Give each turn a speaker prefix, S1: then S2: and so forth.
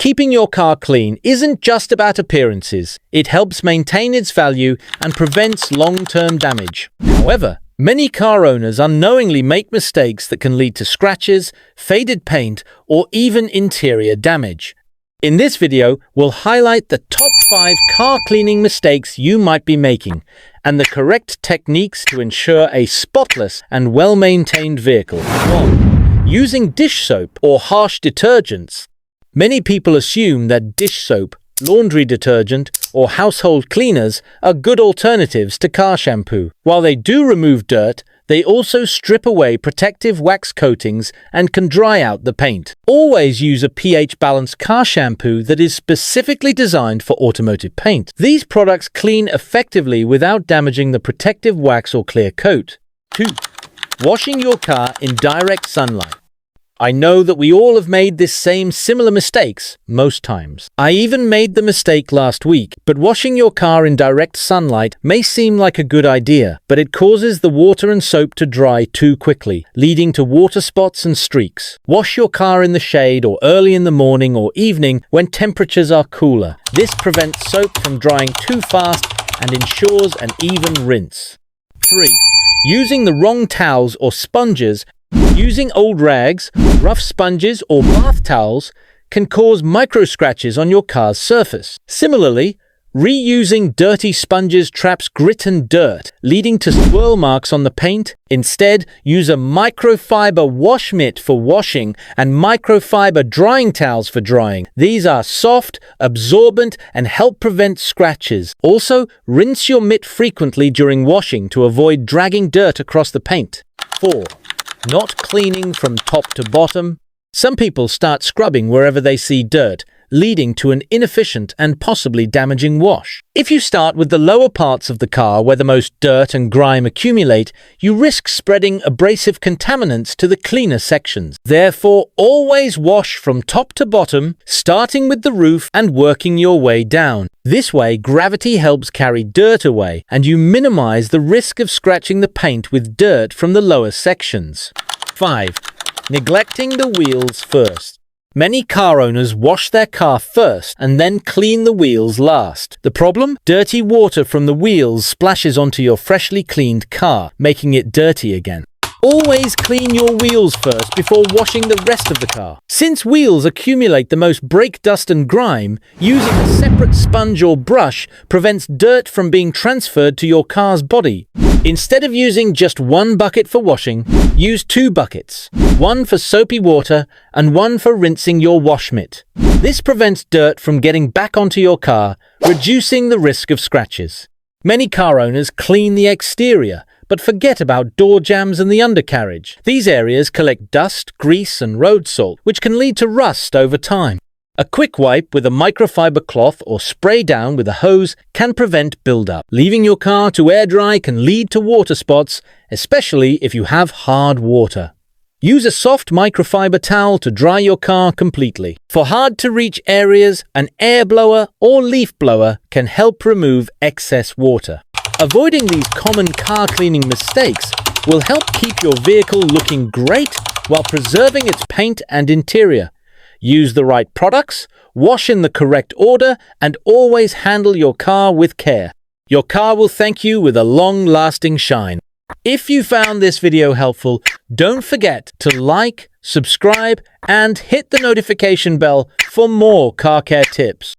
S1: keeping your car clean isn't just about appearances. It helps maintain its value and prevents long-term damage. However, many car owners unknowingly make mistakes that can lead to scratches, faded paint, or even interior damage. In this video, we'll highlight the top 5 car cleaning mistakes you might be making and the correct techniques to ensure a spotless and well-maintained vehicle. 1. Using dish soap or harsh detergents. Many people assume that dish soap, laundry detergent, or household cleaners are good alternatives to car shampoo. While they do remove dirt, they also strip away protective wax coatings and can dry out the paint. Always use a pH-balanced car shampoo that is specifically designed for automotive paint. These products clean effectively without damaging the protective wax or clear coat. 2. Washing your car in direct sunlight. I know that we all have made this similar mistakes most times. I even made the mistake last week, but washing your car in direct sunlight may seem like a good idea, but it causes the water and soap to dry too quickly, leading to water spots and streaks. Wash your car in the shade or early in the morning or evening when temperatures are cooler. This prevents soap from drying too fast and ensures an even rinse. 3. Using the wrong towels or sponges. Using old rags, rough sponges, or bath towels can cause micro scratches on your car's surface. Similarly, reusing dirty sponges traps grit and dirt, leading to swirl marks on the paint. Instead, use a microfiber wash mitt for washing and microfiber drying towels for drying. These are soft, absorbent, and help prevent scratches. Also, rinse your mitt frequently during washing to avoid dragging dirt across the paint. 4. Not cleaning from top to bottom. Some people start scrubbing wherever they see dirt, leading to an inefficient and possibly damaging wash. If you start with the lower parts of the car where the most dirt and grime accumulate, you risk spreading abrasive contaminants to the cleaner sections. Therefore, always wash from top to bottom, starting with the roof and working your way down. This way, gravity helps carry dirt away, and you minimize the risk of scratching the paint with dirt from the lower sections. 5. Neglecting the wheels first. Many car owners wash their car first and then clean the wheels last. The problem? Dirty water from the wheels splashes onto your freshly cleaned car, making it dirty again. Always clean your wheels first before washing the rest of the car. Since wheels accumulate the most brake dust and grime, using a separate sponge or brush prevents dirt from being transferred to your car's body. Instead of using just one bucket for washing, use 2 buckets, one for soapy water and one for rinsing your wash mitt. This prevents dirt from getting back onto your car, reducing the risk of scratches. Many car owners clean the exterior, but forget about door jambs and the undercarriage. These areas collect dust, grease, and road salt, which can lead to rust over time. A quick wipe with a microfiber cloth or spray down with a hose can prevent buildup. Leaving your car to air dry can lead to water spots, especially if you have hard water. Use a soft microfiber towel to dry your car completely. For hard-to-reach areas, an air blower or leaf blower can help remove excess water. Avoiding these common car cleaning mistakes will help keep your vehicle looking great while preserving its paint and interior. Use the right products, wash in the correct order, and always handle your car with care. Your car will thank you with a long-lasting shine. If you found this video helpful, don't forget to like, subscribe, and hit the notification bell for more car care tips.